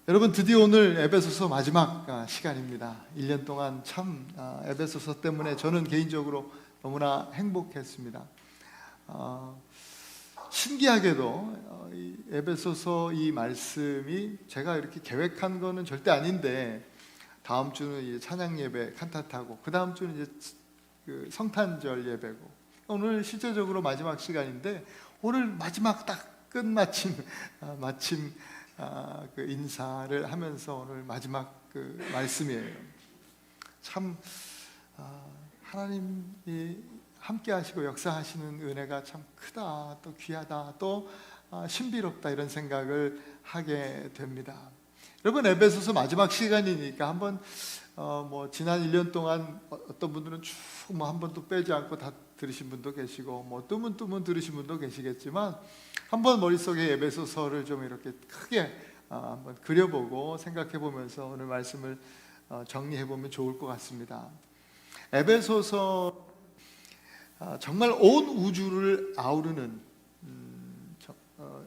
여러분, 드디어 오늘 에베소서 마지막 시간입니다. 1년 동안 참 에베소서 때문에 저는 개인적으로 너무나 행복했습니다. 신기하게도 이 에베소서 이 말씀이 제가 이렇게 계획한 거는 절대 아닌데, 다음 주는 이제 찬양 예배 칸타타고, 그 다음 주는 이제 그 성탄절 예배고, 오늘 실제적으로 마지막 시간인데, 오늘 마지막 딱 끝마침 마침 그 인사를 하면서 오늘 마지막 그 말씀이에요. 참 하나님이 함께 하시고 역사하시는 은혜가 참 크다, 또 귀하다, 또 신비롭다, 이런 생각을 하게 됩니다. 여러분, 에베소서 마지막 시간이니까 한번 뭐 지난 1년 동안 어떤 분들은 쭉 뭐 한 번도 빼지 않고 다 들으신 분도 계시고, 뭐 뜨문뜨문 들으신 분도 계시겠지만, 한번 머릿속에 에베소서를 좀 이렇게 크게 한번 그려보고 생각해보면서 오늘 말씀을 정리해보면 좋을 것 같습니다. 에베소서 정말 온 우주를 아우르는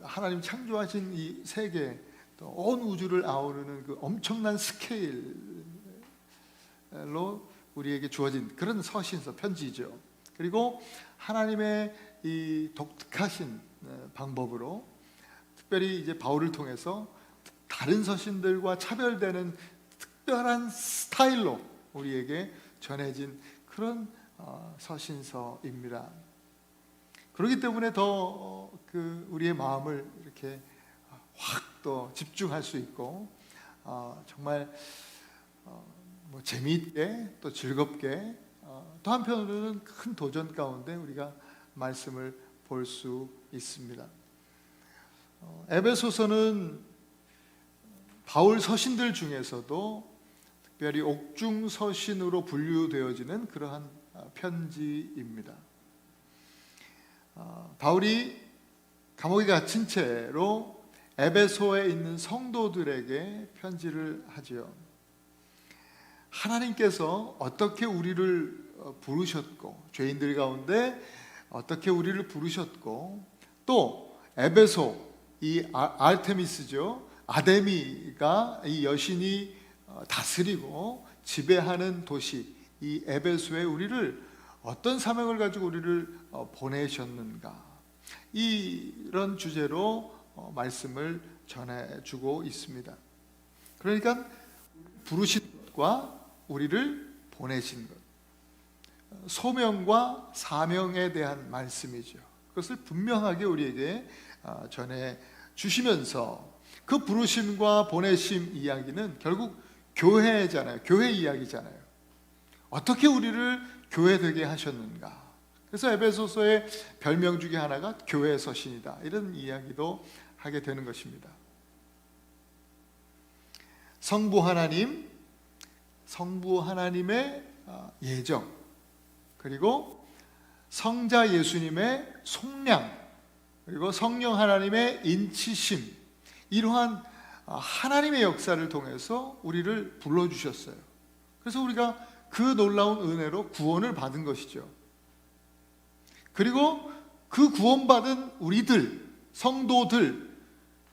하나님 창조하신 이 세계, 또 온 우주를 아우르는 그 엄청난 스케일로 우리에게 주어진 그런 서신서, 편지죠. 그리고 하나님의 이 독특하신 방법으로, 특별히 이제 바울을 통해서 다른 서신들과 차별되는 특별한 스타일로 우리에게 전해진 그런 서신서입니다. 그렇기 때문에 더 그 우리의 마음을 이렇게 확 또 집중할 수 있고, 정말 뭐 재미있게 또 즐겁게, 또 한편으로는 큰 도전 가운데 우리가 말씀을 볼 수 있습니다. 에베소서는 바울 서신들 중에서도 특별히 옥중 서신으로 분류되어지는 그러한 편지입니다. 바울이 감옥에 갇힌 채로 에베소에 있는 성도들에게 편지를 하지요. 하나님께서 어떻게 우리를 부르셨고, 죄인들 가운데 어떻게 우리를 부르셨고, 또 에베소, 이 아르테미스죠, 아데미가, 이 여신이 다스리고 지배하는 도시, 이 에베소에 우리를 어떤 사명을 가지고 우리를 보내셨는가, 이런 주제로 말씀을 전해주고 있습니다. 그러니까 부르신 것과 우리를 보내신 것, 소명과 사명에 대한 말씀이죠. 그것을 분명하게 우리에게 전해주시면서, 그 부르심과 보내심 이야기는 결국 교회잖아요. 교회 이야기잖아요. 어떻게 우리를 교회되게 하셨는가. 그래서 에베소서의 별명 중에 하나가 교회 서신이다, 이런 이야기도 하게 되는 것입니다. 성부 하나님의 예정, 그리고 성자 예수님의 속량, 그리고 성령 하나님의 인치심, 이러한 하나님의 역사를 통해서 우리를 불러주셨어요. 그래서 우리가 그 놀라운 은혜로 구원을 받은 것이죠. 그리고 그 구원받은 우리들, 성도들,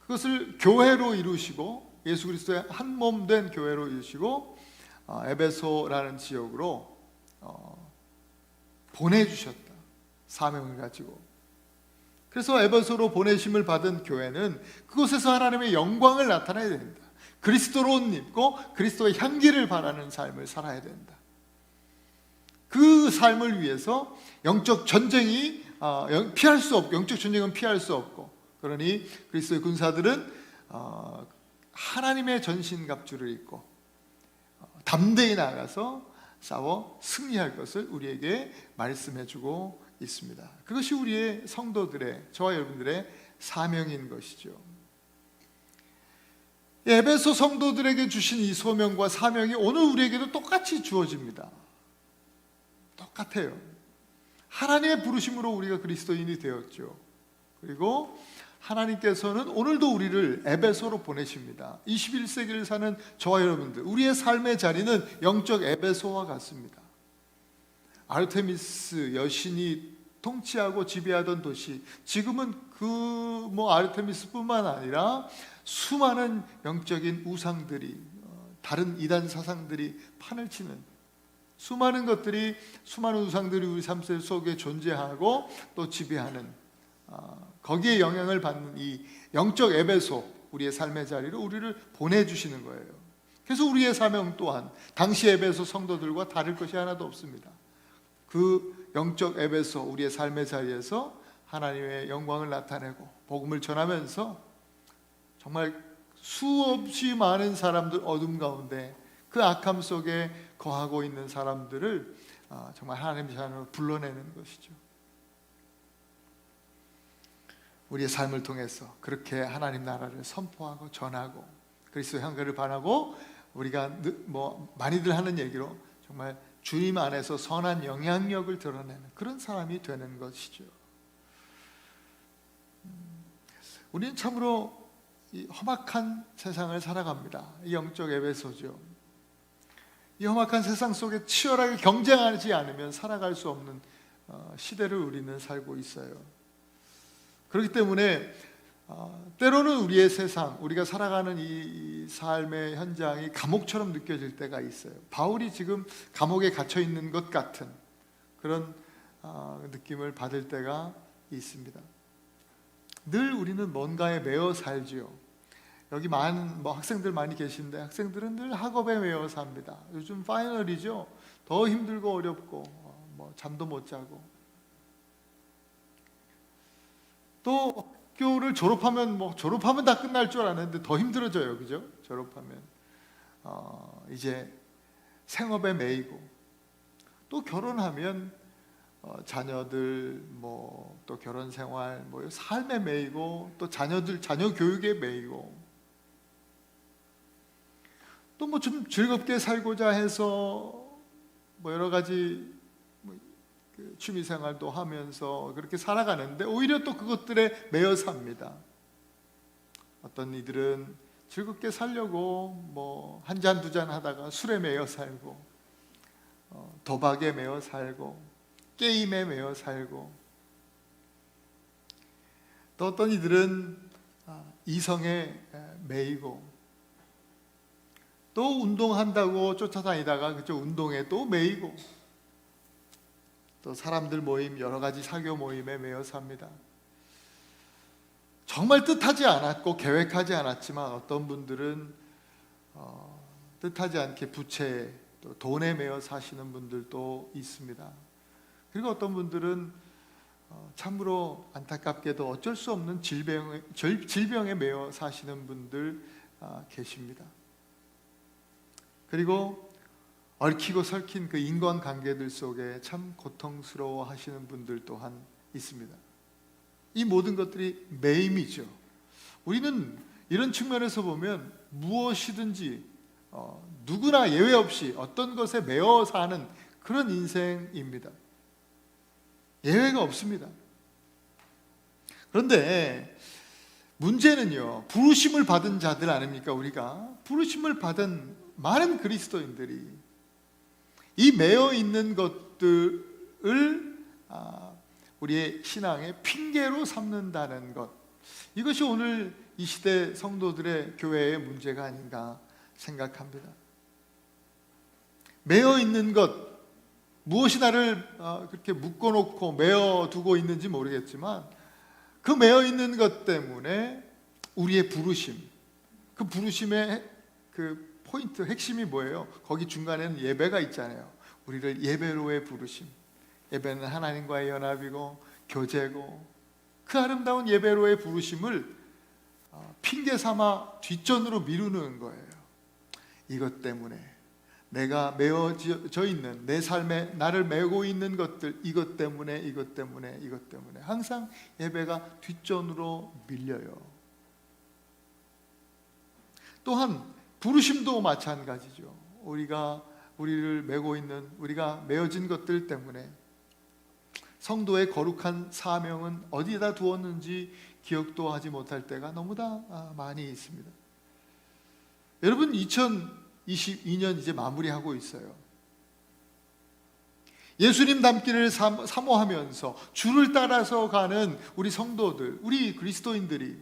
그것을 교회로 이루시고, 예수 그리스도의 한 몸 된 교회로 이루시고, 에베소라는 지역으로 보내주셨다, 사명을 가지고. 그래서 에베소로 보내심을 받은 교회는 그곳에서 하나님의 영광을 나타내야 된다, 그리스도로 옷 입고 그리스도의 향기를 바라는 삶을 살아야 된다. 그 삶을 위해서 영적 전쟁이 피할 수 없고, 영적 전쟁은 피할 수 없고, 그러니 그리스도의 군사들은 하나님의 전신갑주를 입고 담대히 나아가서 싸워 승리할 것을 우리에게 말씀해주고 있습니다. 그것이 우리의 성도들의, 저와 여러분들의 사명인 것이죠. 에베소 성도들에게 주신 이 소명과 사명이 오늘 우리에게도 똑같이 주어집니다. 똑같아요. 하나님의 부르심으로 우리가 그리스도인이 되었죠. 그리고 하나님께서는 오늘도 우리를 에베소로 보내십니다. 21세기를 사는 저와 여러분들, 우리의 삶의 자리는 영적 에베소와 같습니다. 아르테미스 여신이 통치하고 지배하던 도시, 지금은 그 뭐 아르테미스뿐만 아니라 수많은 영적인 우상들이, 다른 이단 사상들이 판을 치는 수많은 것들이, 수많은 우상들이 우리 삶 속에 존재하고 또 지배하는, 거기에 영향을 받는 이 영적 에베소, 우리의 삶의 자리로 우리를 보내주시는 거예요. 그래서 우리의 사명 또한 당시 에베소 성도들과 다를 것이 하나도 없습니다. 그 영적 에베소, 우리의 삶의 자리에서 하나님의 영광을 나타내고 복음을 전하면서 정말 수없이 많은 사람들, 어둠 가운데 그 악함 속에 거하고 있는 사람들을 정말 하나님의 자녀로 불러내는 것이죠. 우리의 삶을 통해서 그렇게 하나님 나라를 선포하고 전하고 그리스도 향기를 바라고, 우리가 많이들 하는 얘기로 정말 주님 안에서 선한 영향력을 드러내는 그런 사람이 되는 것이죠. 우리는 참으로 이 험악한 세상을 살아갑니다. 이 영적 에베소죠. 이 험악한 세상 속에 치열하게 경쟁하지 않으면 살아갈 수 없는 시대를 우리는 살고 있어요. 그렇기 때문에 때로는 우리의 세상, 우리가 살아가는 이 삶의 현장이 감옥처럼 느껴질 때가 있어요. 바울이 지금 감옥에 갇혀 있는 것 같은 그런 느낌을 받을 때가 있습니다. 늘 우리는 뭔가에 매여 살지요. 여기 많은 학생들 많이 계신데, 학생들은 늘 학업에 매여 삽니다. 요즘 파이널이죠. 더 힘들고 어렵고 잠도 못 자고, 또 학교를 졸업하면 다 끝날 줄 알았는데 더 힘들어져요, 그죠? 졸업하면 이제 생업에 매이고, 또 결혼하면 자녀들 또 결혼 생활 삶에 매이고, 또 자녀 교육에 매이고, 또 좀 즐겁게 살고자 해서 여러 가지 취미 생활도 하면서 그렇게 살아가는데 오히려 또 그것들에 매여 삽니다. 어떤 이들은 즐겁게 살려고 한 잔 두 잔 하다가 술에 매여 살고, 도박에 매여 살고, 게임에 매여 살고, 또 어떤 이들은 이성에 매이고, 또 운동한다고 쫓아다니다가 그쪽 운동에 또 매이고, 또 사람들 모임, 여러 가지 사교 모임에 매여 삽니다. 정말 뜻하지 않았고 계획하지 않았지만 어떤 분들은 뜻하지 않게 부채, 또 돈에 매여 사시는 분들도 있습니다. 그리고 어떤 분들은 참으로 안타깝게도 어쩔 수 없는 질병에 매여 사시는 분들 계십니다. 그리고 얽히고 설킨 그 인간관계들 속에 참 고통스러워 하시는 분들 또한 있습니다. 이 모든 것들이 매임이죠. 우리는 이런 측면에서 보면 무엇이든지 누구나 예외 없이 어떤 것에 매여 사는 그런 인생입니다. 예외가 없습니다. 그런데 문제는요, 부르심을 받은 자들 아닙니까? 우리가 부르심을 받은 많은 그리스도인들이 이 매여 있는 것들을 우리의 신앙의 핑계로 삼는다는 것, 이것이 오늘 이 시대 성도들의 교회의 문제가 아닌가 생각합니다. 매여 있는 것, 무엇이 나를 그렇게 묶어놓고 매여 두고 있는지 모르겠지만 그 매여 있는 것 때문에 우리의 부르심, 그 부르심의 그 포인트, 핵심이 뭐예요? 거기 중간에는 예배가 있잖아요. 우리를 예배로의 부르심. 예배는 하나님과의 연합이고 교제고, 그 아름다운 예배로의 부르심을 핑계 삼아 뒷전으로 미루는 거예요. 이것 때문에 내가 매어져 있는 내 삶에 나를 메고 있는 것들, 이것 때문에 항상 예배가 뒷전으로 밀려요. 또한 부르심도 마찬가지죠. 우리를 메고 있는, 우리가 메어진 것들 때문에 성도의 거룩한 사명은 어디에다 두었는지 기억도 하지 못할 때가 너무나 많이 있습니다. 여러분, 2022년 이제 마무리하고 있어요. 예수님 닮기를 사모하면서 주를 따라서 가는 우리 성도들, 우리 그리스도인들이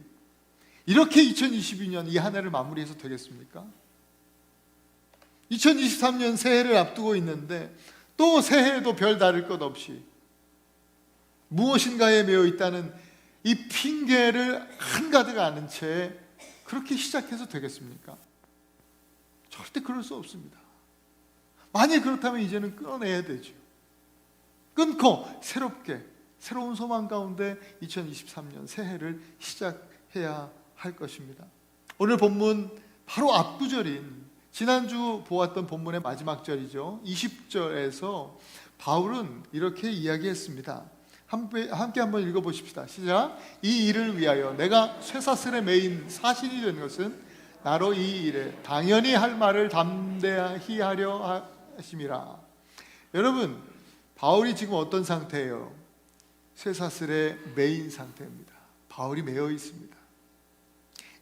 이렇게 2022년 이 한 해를 마무리해서 되겠습니까? 2023년 새해를 앞두고 있는데 또 새해에도 별 다를 것 없이 무엇인가에 매여 있다는 이 핑계를 한가득 아는 채 그렇게 시작해서 되겠습니까? 절대 그럴 수 없습니다. 만약 그렇다면 이제는 끊어내야 되죠. 끊고 새롭게 새로운 소망 가운데 2023년 새해를 시작해야 할 것입니다. 오늘 본문 바로 앞구절인 지난주 보았던 본문의 마지막 절이죠. 20절에서 바울은 이렇게 이야기했습니다. 함께 한번 읽어보십시다. 시작. 이 일을 위하여 내가 쇠사슬에 매인 사신이 된 것은 나로 이 일에 당연히 할 말을 담대히 하려 하심이라. 여러분, 바울이 지금 어떤 상태예요? 쇠사슬에 매인 상태입니다. 바울이 매여 있습니다.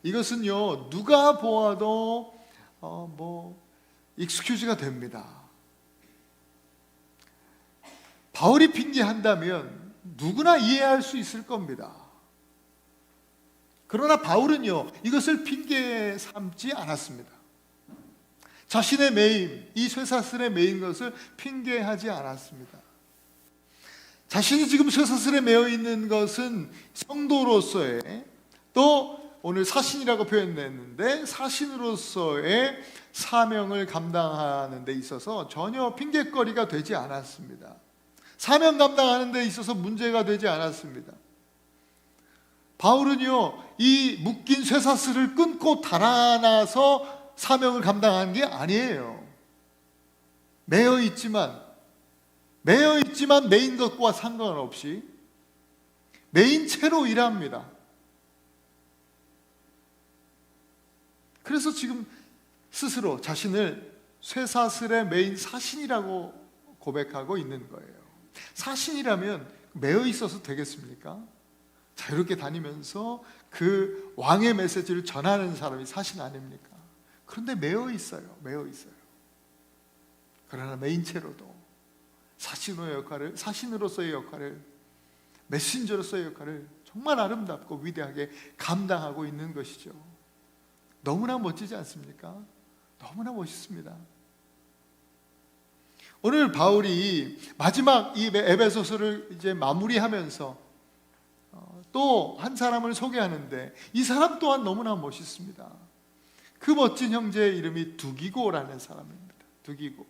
이것은요, 누가 보아도 익스큐즈가 됩니다. 바울이 핑계한다면 누구나 이해할 수 있을 겁니다. 그러나 바울은요, 이것을 핑계 삼지 않았습니다. 자신의 매임, 이 쇠사슬에 매인 것을 핑계하지 않았습니다. 자신이 지금 쇠사슬에 매여 있는 것은 성도로서의, 또 오늘 사신이라고 표현했는데 사신으로서의 사명을 감당하는 데 있어서 전혀 핑계거리가 되지 않았습니다. 사명 감당하는 데 있어서 문제가 되지 않았습니다. 바울은요, 이 묶인 쇠사슬을 끊고 달아나서 사명을 감당하는 게 아니에요. 매여 있지만 매인 것과 상관없이 매인 채로 일합니다. 그래서 지금 스스로 자신을 쇠사슬에 매인 사신이라고 고백하고 있는 거예요. 사신이라면 매여 있어서 되겠습니까? 자유롭게 다니면서 그 왕의 메시지를 전하는 사람이 사신 아닙니까? 그런데 매여 있어요. 그러나 메인체로도 사신으로서의 역할을, 메신저로서의 역할을 정말 아름답고 위대하게 감당하고 있는 것이죠. 너무나 멋지지 않습니까? 너무나 멋있습니다. 오늘 바울이 마지막 이 에베소서를 이제 마무리하면서 또 한 사람을 소개하는데 이 사람 또한 너무나 멋있습니다. 그 멋진 형제의 이름이 두기고라는 사람입니다. 두기고.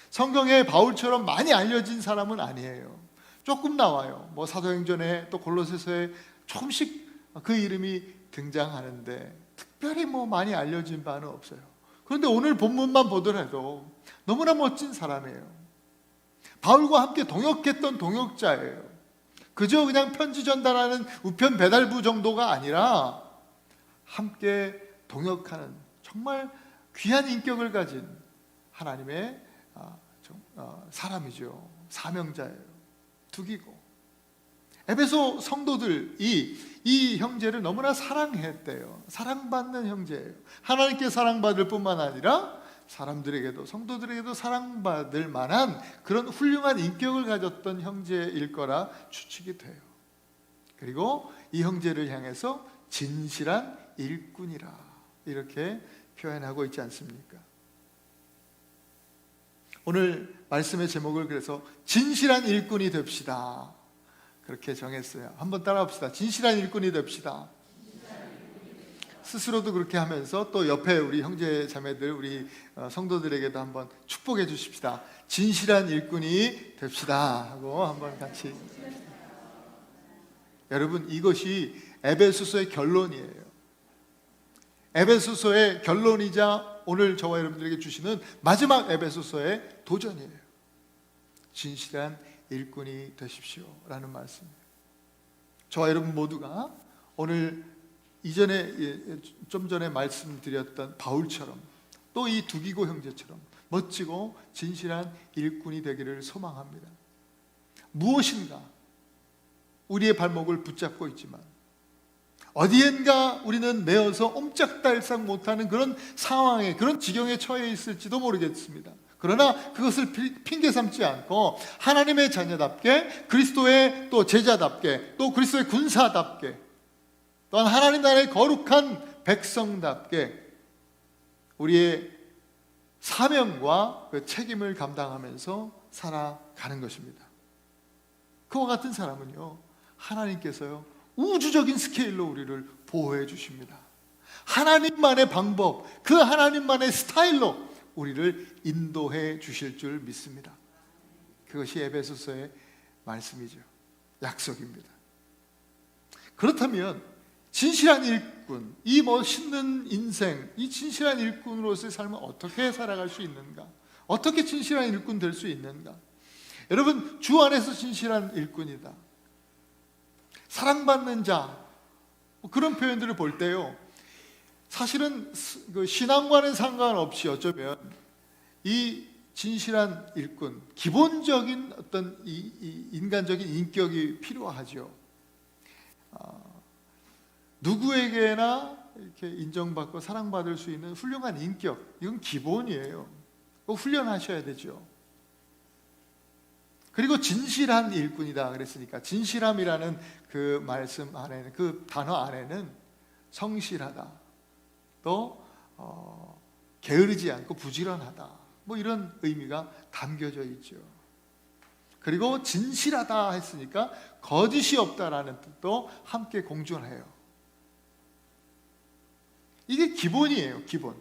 성경에 바울처럼 많이 알려진 사람은 아니에요. 조금 나와요. 사도행전에 또 골로새서에 조금씩 그 이름이 등장하는데 특별히 많이 알려진 바는 없어요. 그런데 오늘 본문만 보더라도 너무나 멋진 사람이에요. 바울과 함께 동역했던 동역자예요. 그저 그냥 편지 전달하는 우편 배달부 정도가 아니라 함께 동역하는 정말 귀한 인격을 가진 하나님의 사람이죠. 사명자예요. 두기고. 에베소 성도들이 이 형제를 너무나 사랑했대요. 사랑받는 형제예요. 하나님께 사랑받을 뿐만 아니라 사람들에게도, 성도들에게도 사랑받을 만한 그런 훌륭한 인격을 가졌던 형제일 거라 추측이 돼요. 그리고 이 형제를 향해서 진실한 일꾼이라 이렇게 표현하고 있지 않습니까? 오늘 말씀의 제목을 그래서 진실한 일꾼이 됩시다 그렇게 정했어요. 한번 따라합시다. 진실한 일꾼이 됩시다. 스스로도 그렇게 하면서 또 옆에 우리 형제 자매들, 우리 성도들에게도 한번 축복해 주십시다. 진실한 일꾼이 됩시다 하고 한번 같이. 여러분, 이것이 에베소서의 결론이에요. 에베소서의 결론이자 오늘 저와 여러분들에게 주시는 마지막 에베소서의 도전이에요. 진실한 일꾼이 되십시오 라는 말씀이에요. 저와 여러분 모두가 오늘 좀 전에 말씀드렸던 바울처럼 또 이 두기고 형제처럼 멋지고 진실한 일꾼이 되기를 소망합니다. 무엇인가 우리의 발목을 붙잡고 있지만 어디엔가 우리는 매어서 옴짝달싹 못하는 그런 상황에, 그런 지경에 처해 있을지도 모르겠습니다. 그러나 그것을 핑계 삼지 않고 하나님의 자녀답게, 그리스도의 또 제자답게, 또 그리스도의 군사답게, 또한 하나님 나라의 거룩한 백성답게 우리의 사명과 그 책임을 감당하면서 살아가는 것입니다. 그와 같은 사람은요, 하나님께서요 우주적인 스케일로 우리를 보호해 주십니다. 하나님만의 방법, 그 하나님만의 스타일로 우리를 인도해 주실 줄 믿습니다. 그것이 에베소서의 말씀이죠. 약속입니다. 그렇다면 진실한 일꾼, 이 멋있는 인생, 이 진실한 일꾼으로서의 삶을 어떻게 살아갈 수 있는가? 어떻게 진실한 일꾼 될 수 있는가? 여러분, 주 안에서 진실한 일꾼이다, 사랑받는 자, 그런 표현들을 볼 때요, 사실은 그 신앙과는 상관없이 어쩌면 이 진실한 일꾼, 기본적인 어떤 이 인간적인 인격이 필요하죠. 누구에게나 이렇게 인정받고 사랑받을 수 있는 훌륭한 인격, 이건 기본이에요. 꼭 훈련하셔야 되죠. 그리고 진실한 일꾼이다 그랬으니까 진실함이라는 그 말씀 안에는, 그 단어 안에는 성실하다, 또 게으르지 않고 부지런하다, 뭐 이런 의미가 담겨져 있죠. 그리고 진실하다 했으니까 거짓이 없다라는 뜻도 함께 공존해요. 이게 기본이에요, 기본.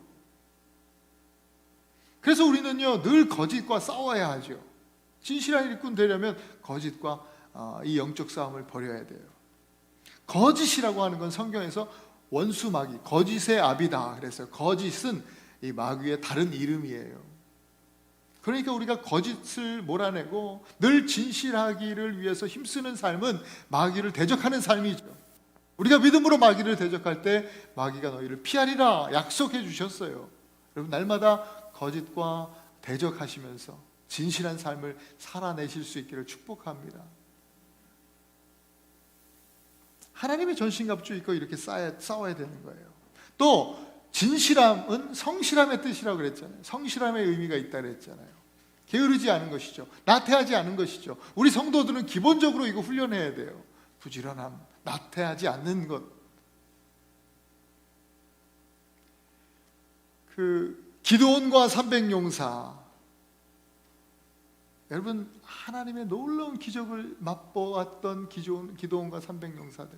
그래서 우리는요 늘 거짓과 싸워야 하죠. 진실한 일꾼 되려면 거짓과 이 영적 싸움을 벌여야 돼요. 거짓이라고 하는 건 성경에서 원수 마귀, 거짓의 아비다 그랬어요. 거짓은 이 마귀의 다른 이름이에요. 그러니까 우리가 거짓을 몰아내고 늘 진실하기를 위해서 힘쓰는 삶은 마귀를 대적하는 삶이죠. 우리가 믿음으로 마귀를 대적할 때 마귀가 너희를 피하리라 약속해 주셨어요. 여러분, 날마다 거짓과 대적하시면서 진실한 삶을 살아내실 수 있기를 축복합니다. 하나님의 전신갑주 입고 이렇게 싸워야 되는 거예요. 또 진실함은 성실함의 뜻이라고 그랬잖아요. 성실함의 의미가 있다 그랬잖아요. 게으르지 않은 것이죠. 나태하지 않은 것이죠. 우리 성도들은 기본적으로 이거 훈련해야 돼요. 부지런함, 나태하지 않는 것. 그 기드온과 300용사, 여러분, 하나님의 놀라운 기적을 맛보았던 기드온과 300용사들,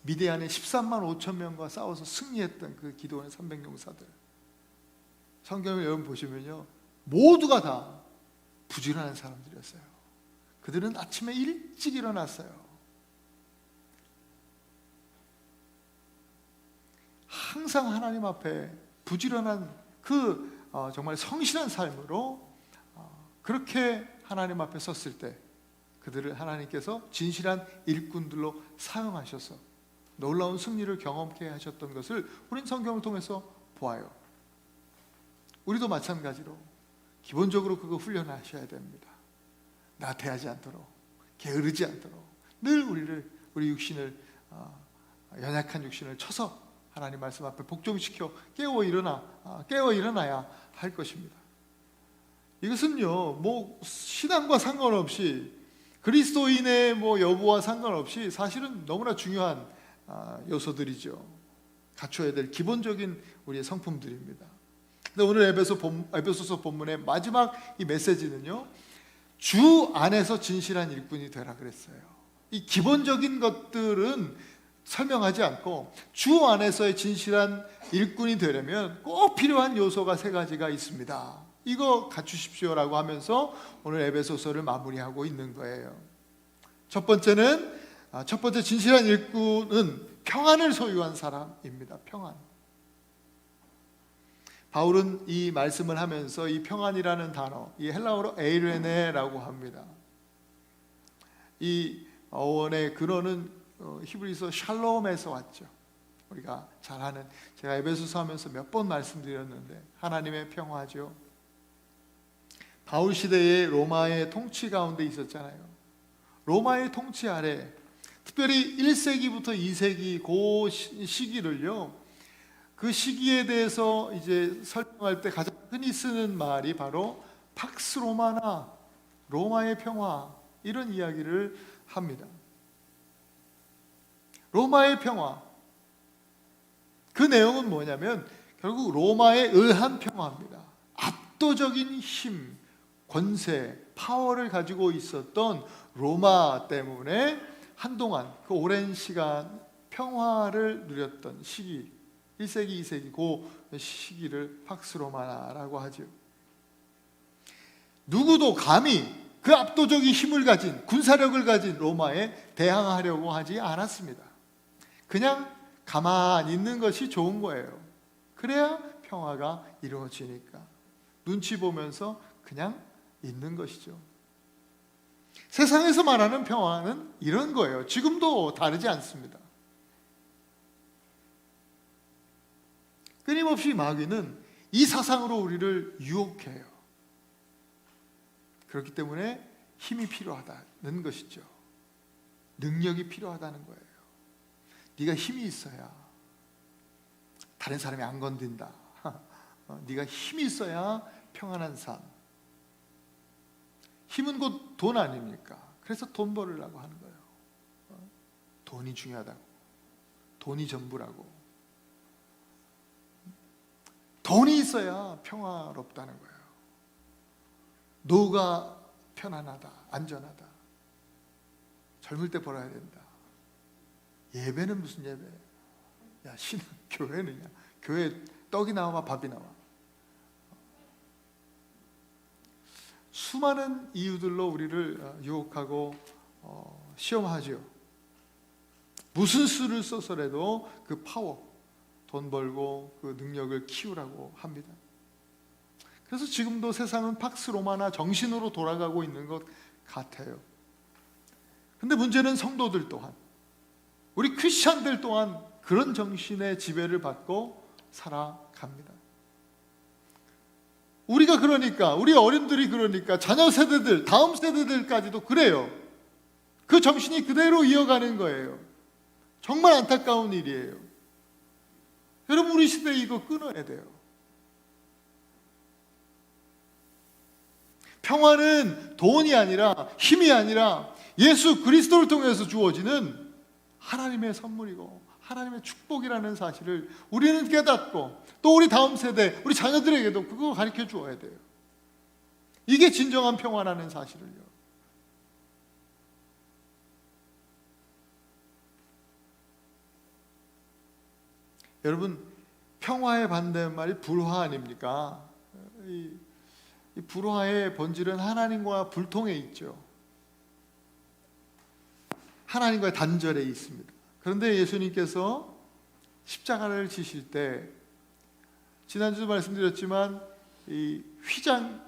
미디안의 13만 5천 명과 싸워서 승리했던 그 기드온의 300용사들, 성경을 여러분 보시면요 모두가 다 부지런한 사람들이었어요. 그들은 아침에 일찍 일어났어요. 항상 하나님 앞에 부지런한 그 정말 성실한 삶으로 그렇게 하나님 앞에 섰을 때 그들을 하나님께서 진실한 일꾼들로 사용하셔서 놀라운 승리를 경험케 하셨던 것을 우린 성경을 통해서 보아요. 우리도 마찬가지로 기본적으로 그거 훈련하셔야 됩니다. 나태하지 않도록, 게으르지 않도록 늘 우리 육신을, 연약한 육신을 쳐서 하나님 말씀 앞에 복종시켜 깨어 일어나야 할 것입니다. 이것은요 뭐 신앙과 상관없이, 그리스도인의 뭐 여부와 상관없이 사실은 너무나 중요한 요소들이죠. 갖춰야 될 기본적인 우리의 성품들입니다. 근데 오늘 에베소서 본문의 마지막 이 메시지는요, 주 안에서 진실한 일꾼이 되라 그랬어요. 이 기본적인 것들은 설명하지 않고 주 안에서의 진실한 일꾼이 되려면 꼭 필요한 요소가 3가지가 있습니다. 이거 갖추십시오라고 하면서 오늘 에베소서를 마무리하고 있는 거예요. 첫 번째 진실한 일꾼은 평안을 소유한 사람입니다. 평안. 바울은 이 말씀을 하면서 이 평안이라는 단어, 이 헬라어로 에이레네라고 합니다. 이 어원의 근원은 히브리서 샬롬에서 왔죠. 우리가 잘 아는, 제가 에베소서 하면서 몇 번 말씀드렸는데 하나님의 평화죠. 바울 시대의 로마의 통치 가운데 있었잖아요. 로마의 통치 아래, 특별히 1세기부터 2세기 그 시기를요, 그 시기에 대해서 이제 설명할 때 가장 흔히 쓰는 말이 바로 팍스 로마나, 로마의 평화, 이런 이야기를 합니다. 로마의 평화, 그 내용은 뭐냐면 결국 로마에 의한 평화입니다. 압도적인 힘, 권세, 파워를 가지고 있었던 로마 때문에 한동안 그 오랜 시간 평화를 누렸던 시기, 1세기, 2세기 그 시기를 팍스 로마나라고 하죠. 누구도 감히 그 압도적인 힘을 가진, 군사력을 가진 로마에 대항하려고 하지 않았습니다. 그냥 가만히 있는 것이 좋은 거예요. 그래야 평화가 이루어지니까. 눈치 보면서 그냥 있는 것이죠. 세상에서 말하는 평화는 이런 거예요. 지금도 다르지 않습니다. 끊임없이 마귀는 이 사상으로 우리를 유혹해요. 그렇기 때문에 힘이 필요하다는 것이죠. 능력이 필요하다는 거예요. 네가 힘이 있어야 다른 사람이 안 건든다. 네가 힘이 있어야 평안한 삶. 힘은 곧 돈 아닙니까? 그래서 돈 벌으려고 하는 거예요. 돈이 중요하다고. 돈이 전부라고. 돈이 있어야 평화롭다는 거예요. 노후가 편안하다, 안전하다. 젊을 때 벌어야 된다. 예배는 무슨 예배? 야, 신앙, 교회는요. 교회 떡이 나와 밥이 나와. 수많은 이유들로 우리를 유혹하고 시험하죠. 무슨 수를 써서라도 그 파워, 돈 벌고 그 능력을 키우라고 합니다. 그래서 지금도 세상은 팍스 로마나 정신으로 돌아가고 있는 것 같아요. 근데 문제는 성도들 또한, 우리 크리스찬들 또한 그런 정신의 지배를 받고 살아갑니다. 우리가 그러니까, 우리 어른들이 그러니까 자녀 세대들, 다음 세대들까지도 그래요. 그 정신이 그대로 이어가는 거예요. 정말 안타까운 일이에요. 여러분, 우리 시대에 이거 끊어야 돼요. 평화는 돈이 아니라, 힘이 아니라 예수 그리스도를 통해서 주어지는 하나님의 선물이고 하나님의 축복이라는 사실을 우리는 깨닫고, 또 우리 다음 세대, 우리 자녀들에게도 그거 가르쳐 주어야 돼요. 이게 진정한 평화라는 사실을요. 여러분, 평화의 반대말이 불화 아닙니까? 이 불화의 본질은 하나님과 불통에 있죠. 하나님과의 단절에 있습니다. 그런데 예수님께서 십자가를 지실 때, 지난주도 말씀드렸지만 이 휘장,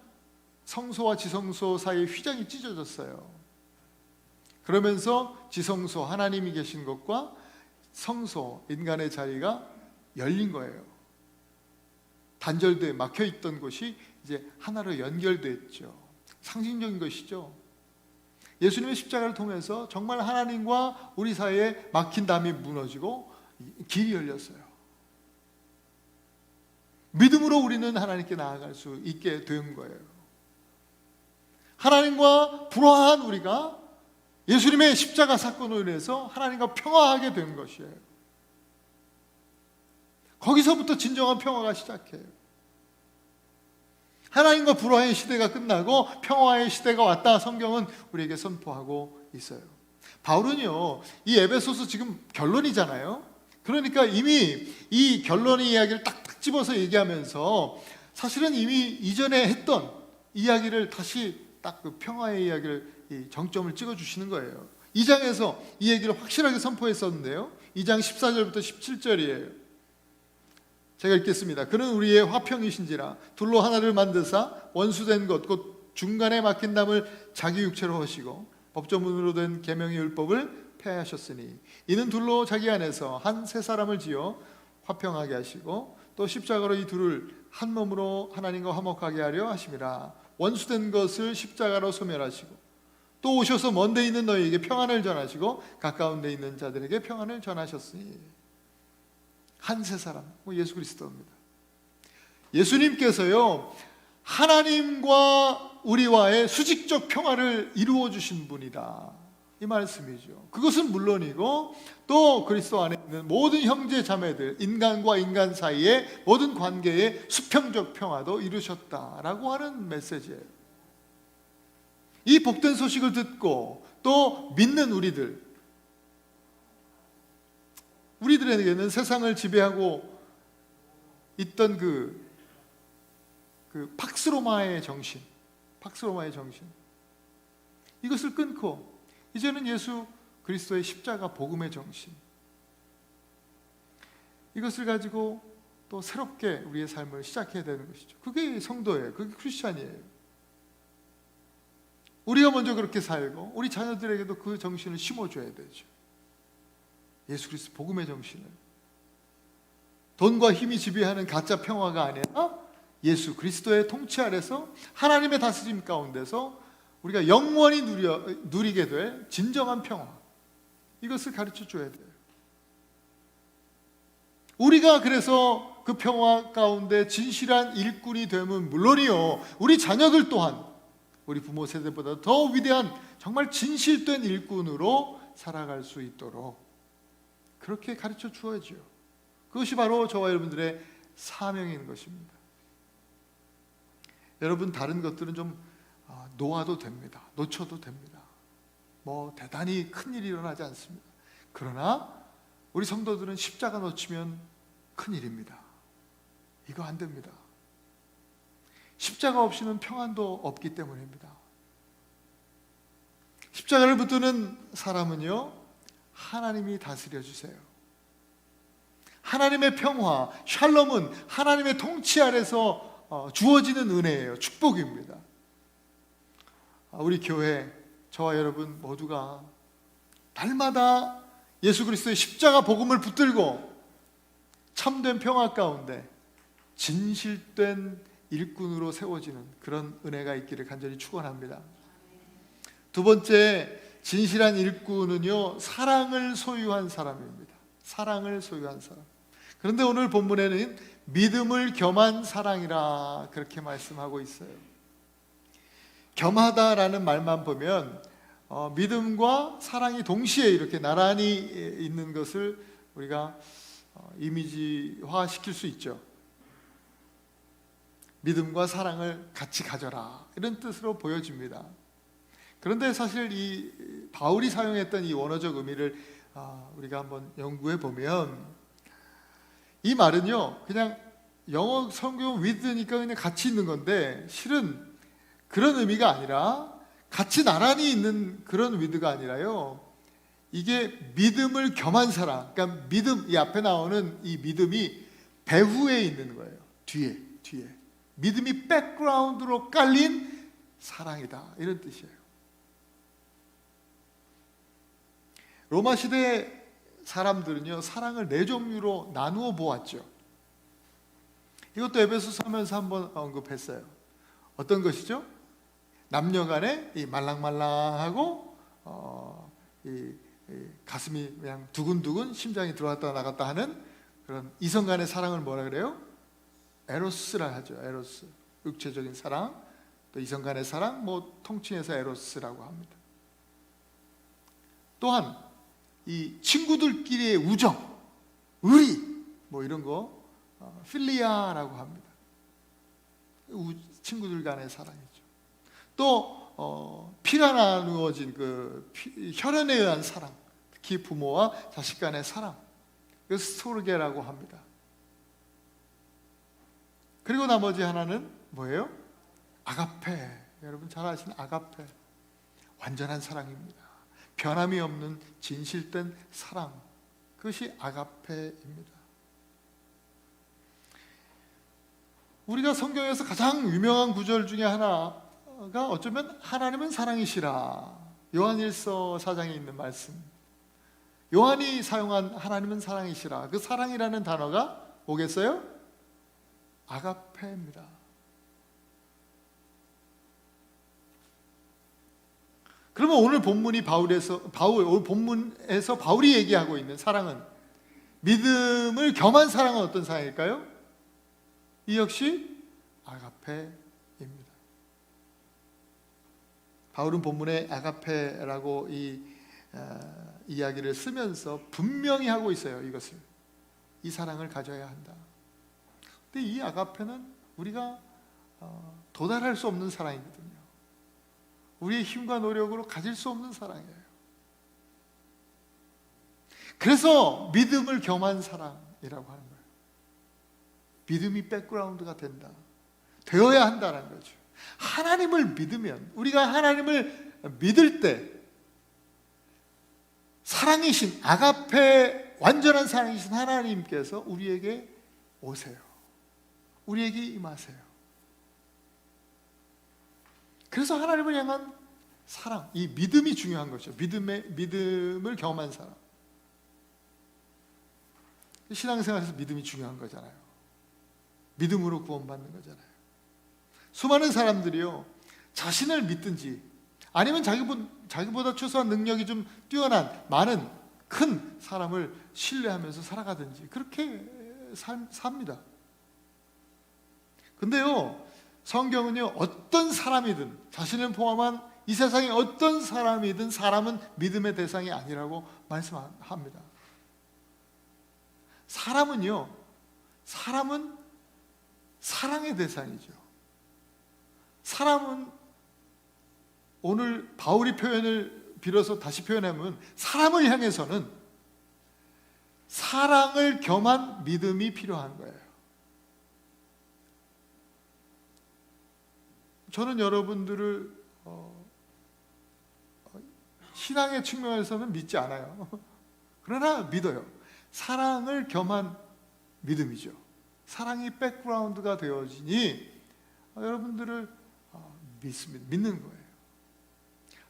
성소와 지성소 사이에 휘장이 찢어졌어요. 그러면서 지성소, 하나님이 계신 것과 성소, 인간의 자리가 열린 거예요. 단절돼 막혀있던 곳이 이제 하나로 연결됐죠. 상징적인 것이죠. 예수님의 십자가를 통해서 정말 하나님과 우리 사이에 막힌 담이 무너지고 길이 열렸어요. 믿음으로 우리는 하나님께 나아갈 수 있게 된 거예요. 하나님과 불화한 우리가 예수님의 십자가 사건으로 인해서 하나님과 평화하게 된 것이에요. 거기서부터 진정한 평화가 시작해요. 하나님과 불화의 시대가 끝나고 평화의 시대가 왔다, 성경은 우리에게 선포하고 있어요. 바울은요, 이 에베소서 지금 결론이잖아요. 그러니까 이미 이 결론의 이야기를 딱 집어서 얘기하면서 사실은 이미 이전에 했던 이야기를 다시 딱 그 평화의 이야기를, 이 정점을 찍어주시는 거예요. 2장에서 이 얘기를 확실하게 선포했었는데요, 2장 14절부터 17절이에요. 제가 읽겠습니다. 그는 우리의 화평이신지라 둘로 하나를 만드사 원수된 것 곧 중간에 막힌 담을 자기 육체로 하시고 법조문으로 된 계명의 율법을 폐하셨으니 이는 둘로 자기 안에서 한 새 사람을 지어 화평하게 하시고 또 십자가로 이 둘을 한 몸으로 하나님과 화목하게 하려 하심이라. 원수된 것을 십자가로 소멸하시고 또 오셔서 먼 데 있는 너희에게 평안을 전하시고 가까운 데 있는 자들에게 평안을 전하셨으니. 한 세 사람, 예수 그리스도입니다. 예수님께서요, 하나님과 우리와의 수직적 평화를 이루어 주신 분이다, 이 말씀이죠. 그것은 물론이고 또 그리스도 안에 있는 모든 형제 자매들, 인간과 인간 사이의 모든 관계의 수평적 평화도 이루셨다라고 하는 메시지예요. 이 복된 소식을 듣고 또 믿는 우리들에게는 세상을 지배하고 있던 그 팍스로마의 정신, 이것을 끊고 이제는 예수 그리스도의 십자가 복음의 정신, 이것을 가지고 또 새롭게 우리의 삶을 시작해야 되는 것이죠. 그게 성도예요. 그게 크리스찬이에요. 우리가 먼저 그렇게 살고 우리 자녀들에게도 그 정신을 심어줘야 되죠. 예수 그리스도 복음의 정신을, 돈과 힘이 지배하는 가짜 평화가 아니라 예수 그리스도의 통치 아래서 하나님의 다스림 가운데서 우리가 영원히 누리게 될 진정한 평화, 이것을 가르쳐 줘야 돼요. 우리가 그래서 그 평화 가운데 진실한 일꾼이 되면 물론이요, 우리 자녀들 또한 우리 부모 세대보다 더 위대한 정말 진실된 일꾼으로 살아갈 수 있도록 그렇게 가르쳐 주어야죠. 그것이 바로 저와 여러분들의 사명인 것입니다. 여러분, 다른 것들은 좀 놓아도 됩니다. 놓쳐도 됩니다. 대단히 큰일이 일어나지 않습니다. 그러나 우리 성도들은 십자가 놓치면 큰일입니다. 이거 안 됩니다. 십자가 없이는 평안도 없기 때문입니다. 십자가를 붙드는 사람은요, 하나님이 다스려 주세요. 하나님의 평화, 샬롬은 하나님의 통치 아래서 주어지는 은혜예요. 축복입니다. 우리 교회, 저와 여러분 모두가 날마다 예수 그리스도의 십자가 복음을 붙들고 참된 평화 가운데 진실된 일꾼으로 세워지는 그런 은혜가 있기를 간절히 축원합니다. 두 번째, 진실한 일꾼은요, 사랑을 소유한 사람입니다. 사랑을 소유한 사람. 그런데 오늘 본문에는 믿음을 겸한 사랑이라 그렇게 말씀하고 있어요. 겸하다라는 말만 보면 믿음과 사랑이 동시에 이렇게 나란히 있는 것을 우리가 이미지화 시킬 수 있죠. 믿음과 사랑을 같이 가져라, 이런 뜻으로 보여집니다. 그런데 사실 이 바울이 사용했던 이 원어적 의미를 우리가 한번 연구해 보면, 이 말은요, 그냥 영어 성경 with니까 그냥 같이 있는 건데, 실은 그런 의미가 아니라, 같이 나란히 있는 그런 with가 아니라요, 이게 믿음을 겸한 사랑, 그러니까 믿음, 이 앞에 나오는 이 믿음이 배후에 있는 거예요. 뒤에 믿음이 백그라운드로 깔린 사랑이다, 이런 뜻이에요. 로마 시대 사람들은요, 사랑을 네 종류로 나누어 보았죠. 이것도 에베소서 하면서 한번 언급했어요. 어떤 것이죠? 남녀 간에 이 말랑말랑하고 이 가슴이 그냥 두근두근, 심장이 들어왔다 나갔다 하는 그런 이성 간의 사랑을 뭐라 그래요? 에로스라 하죠. 에로스, 육체적인 사랑, 또 이성 간의 사랑, 통칭해서 에로스라고 합니다. 또한 이 친구들끼리의 우정, 의리, 이런 거 필리아라고 합니다. 친구들 간의 사랑이죠. 또 피가 나누어진 그 혈연에 의한 사랑, 특히 부모와 자식 간의 사랑, 그 스토르게라고 합니다. 그리고 나머지 하나는 뭐예요? 아가페. 여러분 잘 아시는 아가페, 완전한 사랑입니다. 변함이 없는 진실된 사랑, 그것이 아가페입니다. 우리가 성경에서 가장 유명한 구절 중에 하나가 어쩌면 하나님은 사랑이시라, 요한일서 4장에 있는 말씀. 요한이 사용한 하나님은 사랑이시라, 그 사랑이라는 단어가 뭐겠어요? 아가페입니다. 그러면 오늘 본문에서 바울이 얘기하고 있는 사랑은 믿음을 겸한 사랑은 어떤 사랑일까요? 이 역시 아가페입니다. 바울은 본문에 아가페라고 이야기를 쓰면서 분명히 하고 있어요. 이것을, 이 사랑을 가져야 한다. 근데 이 아가페는 우리가 도달할 수 없는 사랑이거든요. 우리의 힘과 노력으로 가질 수 없는 사랑이에요. 그래서 믿음을 겸한 사랑이라고 하는 거예요. 믿음이 백그라운드가 된다, 되어야 한다는 거죠. 하나님을 믿으면, 우리가 하나님을 믿을 때 사랑이신 아가페, 완전한 사랑이신 하나님께서 우리에게 오세요. 우리에게 임하세요. 그래서 하나님을 향한 사랑, 이 믿음이 중요한 거죠. 믿음을 경험한 사람. 신앙생활에서 믿음이 중요한 거잖아요. 믿음으로 구원받는 거잖아요. 수많은 사람들이요, 자신을 믿든지 아니면 자기보다 최소한 능력이 좀 뛰어난 많은 큰 사람을 신뢰하면서 살아가든지 그렇게 삽니다. 근데요, 성경은요, 어떤 사람이든, 자신을 포함한 이 세상의 어떤 사람이든 사람은 믿음의 대상이 아니라고 말씀합니다. 사람은 사랑의 대상이죠. 사람은, 오늘 바울이 표현을 빌어서 다시 표현하면, 사람을 향해서는 사랑을 겸한 믿음이 필요한 거예요. 저는 여러분들을 신앙의 측면에서는 믿지 않아요. 그러나 믿어요. 사랑을 겸한 믿음이죠. 사랑이 백그라운드가 되어지니 여러분들을 믿는 거예요.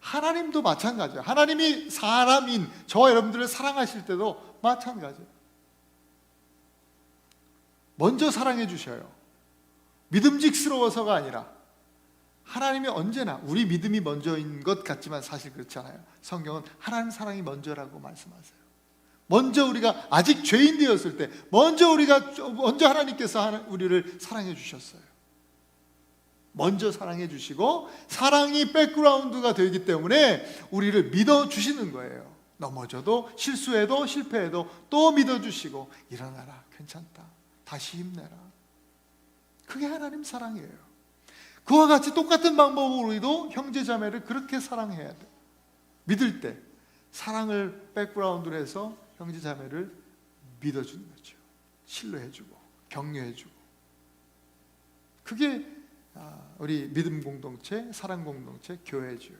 하나님도 마찬가지예요. 하나님이 사람인 저와 여러분들을 사랑하실 때도 마찬가지예요. 먼저 사랑해 주셔요. 믿음직스러워서가 아니라, 하나님이 언제나, 우리 믿음이 먼저인 것 같지만 사실 그렇지 않아요. 성경은 하나님 사랑이 먼저라고 말씀하세요. 먼저 우리가 아직 죄인 되었을 때 먼저 하나님께서 우리를 사랑해 주셨어요. 먼저 사랑해 주시고, 사랑이 백그라운드가 되기 때문에 우리를 믿어 주시는 거예요. 넘어져도, 실수해도, 실패해도 또 믿어 주시고, 일어나라, 괜찮다, 다시 힘내라. 그게 하나님 사랑이에요. 그와 같이 똑같은 방법으로 우리도 형제자매를 그렇게 사랑해야 돼. 믿을 때 사랑을 백그라운드로 해서 형제자매를 믿어주는 거죠. 신뢰해주고 격려해주고. 그게 우리 믿음 공동체, 사랑 공동체, 교회죠.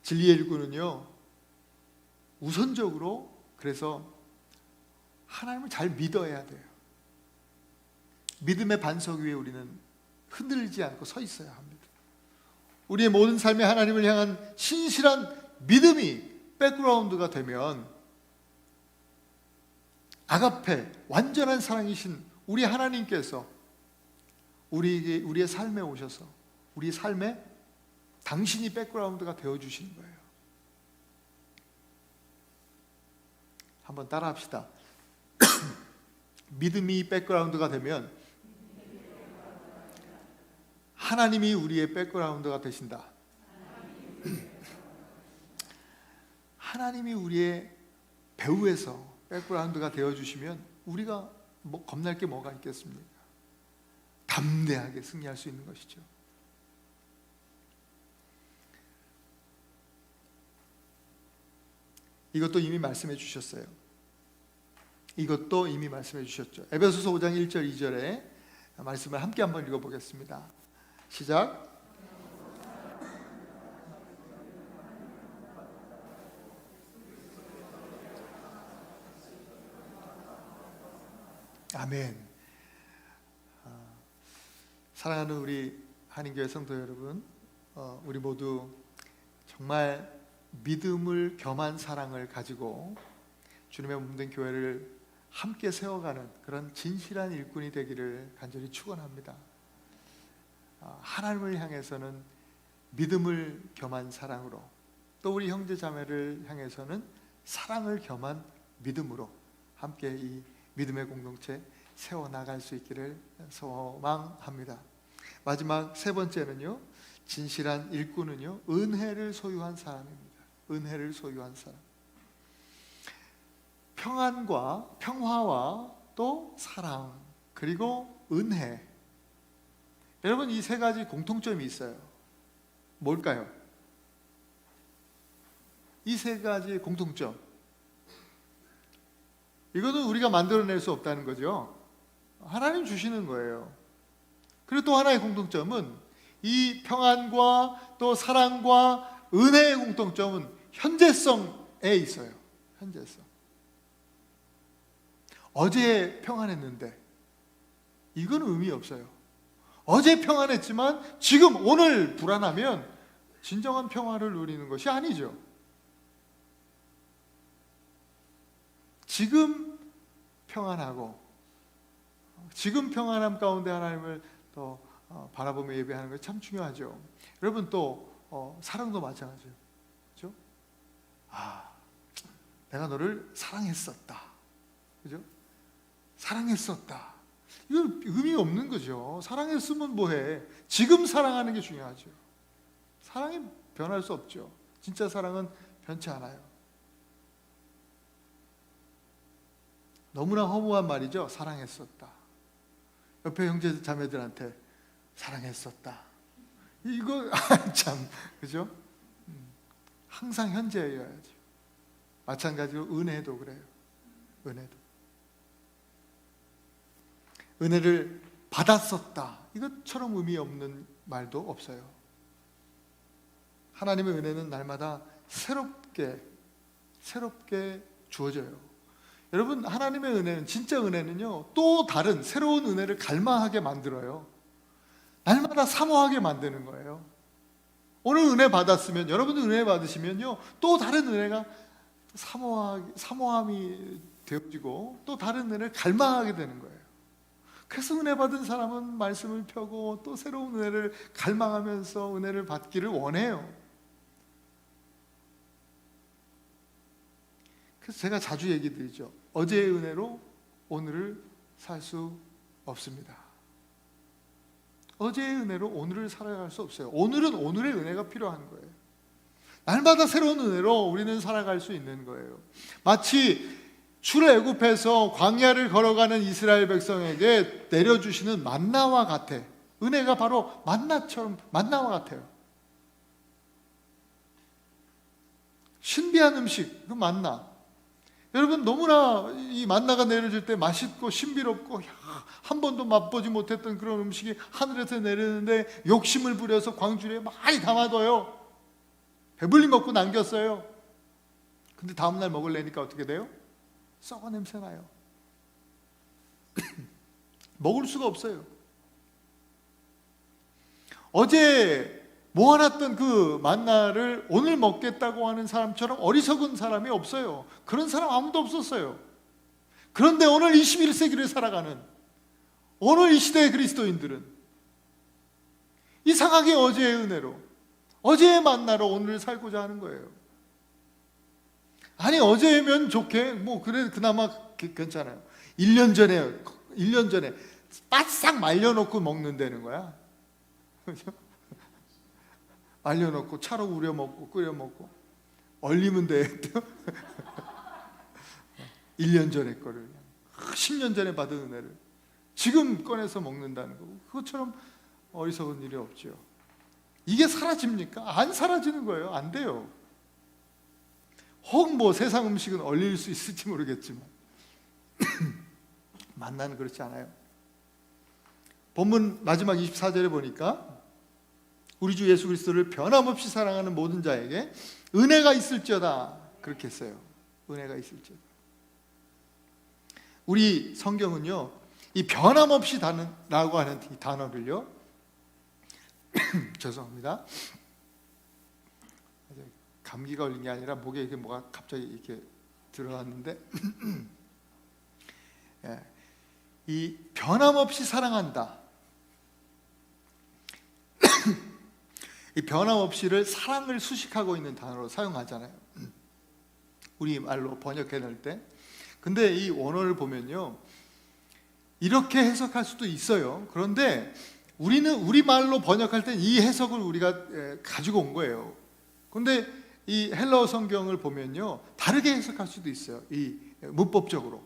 진리의 일꾼은요, 우선적으로 그래서 하나님을 잘 믿어야 돼요. 믿음의 반석 위에 우리는 흔들리지 않고 서 있어야 합니다. 우리의 모든 삶에 하나님을 향한 신실한 믿음이 백그라운드가 되면, 아가페, 완전한 사랑이신 우리 하나님께서 우리의 삶에 오셔서 우리 삶에 당신이 백그라운드가 되어주시는 거예요. 한번 따라합시다. 믿음이 백그라운드가 되면 하나님이 우리의 백그라운드가 되신다. 하나님이 우리의 배후에서 백그라운드가 되어주시면 우리가 겁날 게 뭐가 있겠습니까? 담대하게 승리할 수 있는 것이죠. 이것도 이미 말씀해 주셨어요. 이것도 이미 말씀해 주셨죠. 에베소서 5장 1절 2절에 말씀을 함께 한번 읽어보겠습니다. 시작. 아멘. 사랑하는 우리 한인교회 성도 여러분, 우리 모두 정말 믿음을 겸한 사랑을 가지고 주님의 몸된 교회를 함께 세워가는 그런 진실한 일꾼이 되기를 간절히 축원합니다. 하나님을 향해서는 믿음을 겸한 사랑으로, 또 우리 형제 자매를 향해서는 사랑을 겸한 믿음으로 함께 이 믿음의 공동체 세워나갈 수 있기를 소망합니다. 마지막 세 번째는요, 진실한 일꾼은요, 은혜를 소유한 사람입니다. 은혜를 소유한 사람. 평화와 또 사랑, 그리고 은혜. 여러분, 이 세 가지 공통점이 있어요. 뭘까요? 이 세 가지의 공통점, 이거는 우리가 만들어낼 수 없다는 거죠. 하나님 주시는 거예요. 그리고 또 하나의 공통점은, 이 평안과 또 사랑과 은혜의 공통점은 현재성에 있어요. 현재성. 어제 평안했는데 이건 의미 없어요. 어제 평안했지만 지금 오늘 불안하면 진정한 평화를 누리는 것이 아니죠. 지금 평안하고 지금 평안함 가운데 하나님을 더 바라보며 예배하는 것이 참 중요하죠. 여러분, 또 사랑도 마찬가지예요. 그렇죠? 내가 너를 사랑했었다. 그죠? 사랑했었다. 이건 의미 없는 거죠. 사랑했으면 뭐해? 지금 사랑하는 게 중요하죠. 사랑이 변할 수 없죠. 진짜 사랑은 변치 않아요. 너무나 허무한 말이죠. 사랑했었다. 옆에 형제 자매들한테 사랑했었다. 이거 참, 그죠? 항상 현재여야죠. 마찬가지로 은혜도 그래요. 은혜를 받았었다. 이것처럼 의미 없는 말도 없어요. 하나님의 은혜는 날마다 새롭게 주어져요. 여러분, 하나님의 은혜는, 진짜 은혜는요, 또 다른 새로운 은혜를 갈망하게 만들어요. 날마다 사모하게 만드는 거예요. 오늘 은혜 받았으면, 여러분도 은혜 받으시면요, 또 다른 은혜가 사모함이 되어지고 또 다른 은혜를 갈망하게 되는 거예요. 그래서 은혜 받은 사람은 말씀을 펴고 또 새로운 은혜를 갈망하면서 은혜를 받기를 원해요. 그래서 제가 자주 얘기 드리죠. 어제의 은혜로 오늘을 살 수 없습니다. 어제의 은혜로 오늘을 살아갈 수 없어요. 오늘은 오늘의 은혜가 필요한 거예요. 날마다 새로운 은혜로 우리는 살아갈 수 있는 거예요. 마치 출애굽해서 광야를 걸어가는 이스라엘 백성에게 내려주시는 만나와 같아. 은혜가 바로 만나와 같아요. 신비한 음식, 그 만나. 여러분, 너무나 이 만나가 내려질 때 맛있고 신비롭고 한 번도 맛보지 못했던 그런 음식이 하늘에서 내리는데 욕심을 부려서 광주리에 많이 담아둬요. 배불리 먹고 남겼어요. 근데 다음날 먹으려니까 어떻게 돼요? 썩어 냄새 나요. 먹을 수가 없어요. 어제 모아놨던 그 만나를 오늘 먹겠다고 하는 사람처럼 어리석은 사람이 없어요. 그런 사람 아무도 없었어요. 그런데 오늘 21세기를 살아가는 오늘 이 시대의 그리스도인들은 이상하게 어제의 은혜로, 어제의 만나로 오늘을 살고자 하는 거예요. 아니, 어제면 좋게, 뭐 그래 그나마 괜찮아요. 1년 전에 바싹 말려놓고 먹는다는 거야. 그렇죠? 말려놓고 차로 우려 먹고 끓여 먹고 얼리면 돼. 1년 전에 거를, 10년 전에 받은 은혜를 지금 꺼내서 먹는다는 거고, 그것처럼 어리석은 일이 없죠. 이게 사라집니까? 안 사라지는 거예요. 안 돼요. 혹 뭐 세상 음식은 얼릴 수 있을지 모르겠지만 만나는 그렇지 않아요. 본문 마지막 24절에 보니까 우리 주 예수 그리스도를 변함없이 사랑하는 모든 자에게 은혜가 있을지어다, 그렇게 했어요. 은혜가 있을지어다. 우리 성경은요, 이 변함없이 라고 하는 이 단어를요 죄송합니다. 감기가 걸린 게 아니라 목에 이게 뭐가 갑자기 이렇게 들어갔는데 예, 이 변함없이 사랑한다. 이 변함없이를 사랑을 수식하고 있는 단어로 사용하잖아요. 우리 말로 번역해 낼 때. 근데 이 원어를 보면요, 이렇게 해석할 수도 있어요. 그런데 우리는 우리 말로 번역할 때 이 해석을 우리가 가지고 온 거예요. 그런데 이 헬라어 성경을 보면요, 다르게 해석할 수도 있어요. 이 문법적으로.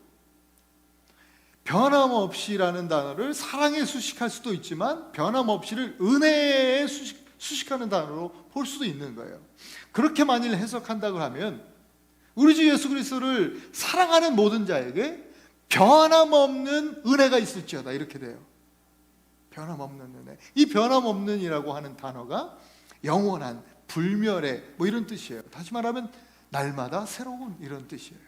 변함없이라는 단어를 사랑에 수식할 수도 있지만 변함없이를 은혜에 수식하는 단어로 볼 수도 있는 거예요. 그렇게 만일 해석한다고 하면 우리 주 예수 그리스도를 사랑하는 모든 자에게 변함없는 은혜가 있을지어다, 이렇게 돼요. 변함없는 은혜. 이 변함없는이라고 하는 단어가 영원한, 불멸의 뭐 이런 뜻이에요. 다시 말하면 날마다 새로운, 이런 뜻이에요.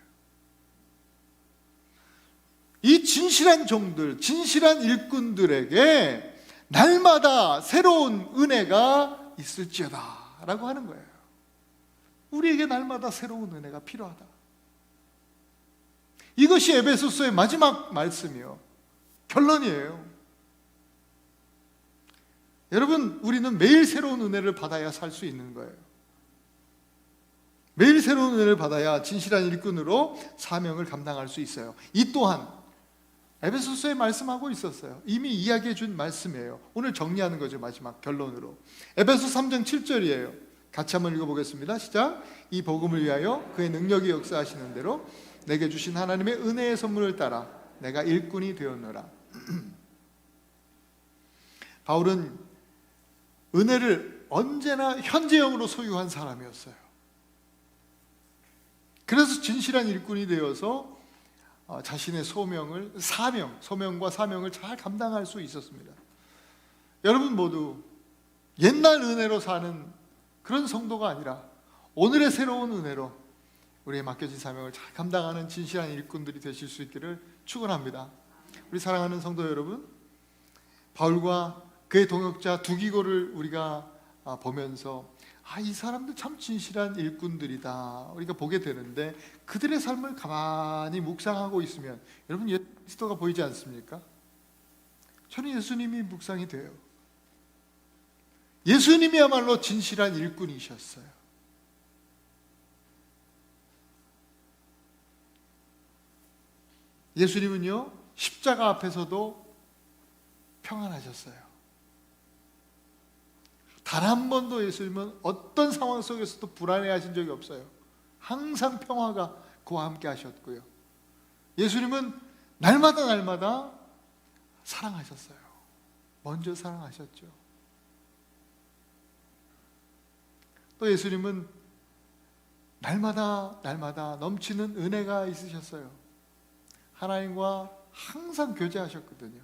이 진실한 종들, 진실한 일꾼들에게 날마다 새로운 은혜가 있을지어다 라고 하는 거예요. 우리에게 날마다 새로운 은혜가 필요하다. 이것이 에베소서의 마지막 말씀이요, 결론이에요. 여러분, 우리는 매일 새로운 은혜를 받아야 살 수 있는 거예요. 매일 새로운 은혜를 받아야 진실한 일꾼으로 사명을 감당할 수 있어요. 이 또한 에베소서에 말씀하고 있었어요. 이미 이야기해 준 말씀이에요. 오늘 정리하는 거죠, 마지막 결론으로. 에베소 3장 7절이에요. 같이 한번 읽어보겠습니다. 시작. 이 복음을 위하여 그의 능력이 역사하시는 대로 내게 주신 하나님의 은혜의 선물을 따라 내가 일꾼이 되었노라. 바울은 은혜를 언제나 현재형으로 소유한 사람이었어요. 그래서 진실한 일꾼이 되어서 자신의 소명과 사명을 잘 감당할 수 있었습니다. 여러분 모두 옛날 은혜로 사는 그런 성도가 아니라 오늘의 새로운 은혜로 우리의 맡겨진 사명을 잘 감당하는 진실한 일꾼들이 되실 수 있기를 축원합니다. 우리 사랑하는 성도 여러분, 바울과 그의 동역자 두기고를 우리가 보면서 이 사람들 참 진실한 일꾼들이다 우리가 보게 되는데, 그들의 삶을 가만히 묵상하고 있으면 여러분 예수 그리스도가 보이지 않습니까? 저는 예수님이 묵상이 돼요. 예수님이야말로 진실한 일꾼이셨어요. 예수님은요, 십자가 앞에서도 평안하셨어요. 단 한 번도 예수님은 어떤 상황 속에서도 불안해하신 적이 없어요. 항상 평화가 그와 함께 하셨고요. 예수님은 날마다 사랑하셨어요. 먼저 사랑하셨죠. 또 예수님은 날마다 넘치는 은혜가 있으셨어요. 하나님과 항상 교제하셨거든요.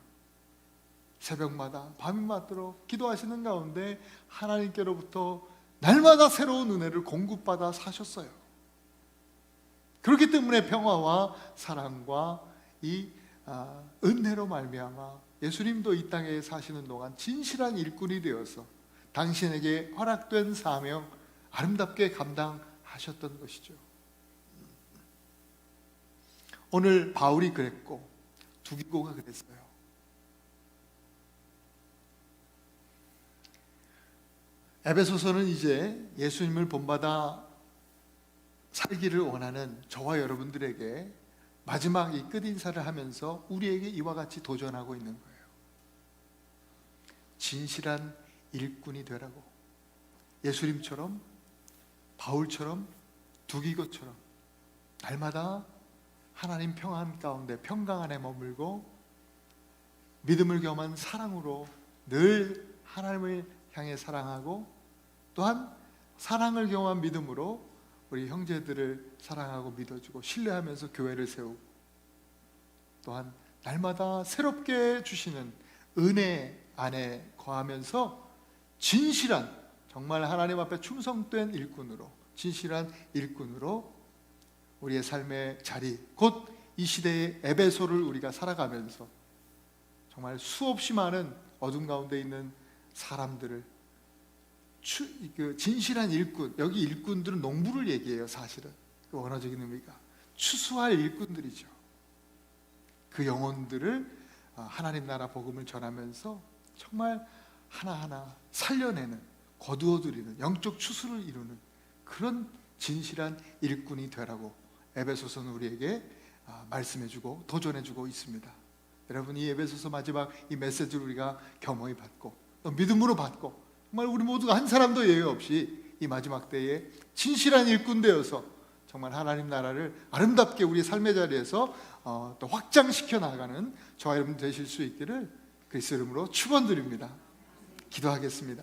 새벽마다 밤낮으로 기도하시는 가운데 하나님께로부터 날마다 새로운 은혜를 공급받아 사셨어요. 그렇기 때문에 평화와 사랑과 이 은혜로 말미암아 예수님도 이 땅에 사시는 동안 진실한 일꾼이 되어서 당신에게 허락된 사명 아름답게 감당하셨던 것이죠. 오늘 바울이 그랬고 두기고가 그랬어요. 에베소서는 이제 예수님을 본받아 살기를 원하는 저와 여러분들에게 마지막 이 끝인사를 하면서 우리에게 이와 같이 도전하고 있는 거예요. 진실한 일꾼이 되라고. 예수님처럼, 바울처럼, 두기고처럼 날마다 하나님 평안 가운데 평강 안에 머물고 믿음을 겸한 사랑으로 늘 하나님을 향해 사랑하고, 또한 사랑을 경험한 믿음으로 우리 형제들을 사랑하고 믿어주고 신뢰하면서 교회를 세우고, 또한 날마다 새롭게 주시는 은혜 안에 거하면서 진실한, 정말 하나님 앞에 충성된 일꾼으로, 진실한 일꾼으로 우리의 삶의 자리, 곧 이 시대의 에베소를 우리가 살아가면서 정말 수없이 많은 어둠 가운데 있는 사람들을 진실한 일꾼, 여기 일꾼들은 농부를 얘기해요. 사실은 그 원어적인 의미가 추수할 일꾼들이죠. 그 영혼들을 하나님 나라 복음을 전하면서 정말 하나하나 살려내는, 거두어들이는 영적 추수를 이루는 그런 진실한 일꾼이 되라고 에베소서는 우리에게 말씀해주고 도전해주고 있습니다. 여러분, 이 에베소서 마지막 이 메시지를 우리가 겸허히 받고 또 믿음으로 받고 정말 우리 모두가 한 사람도 예외 없이 이 마지막 때에 진실한 일꾼 되어서 정말 하나님 나라를 아름답게 우리 삶의 자리에서 또 확장시켜 나가는 저와 여러분 되실 수 있기를 그리스도 이름으로 축원드립니다. 기도하겠습니다.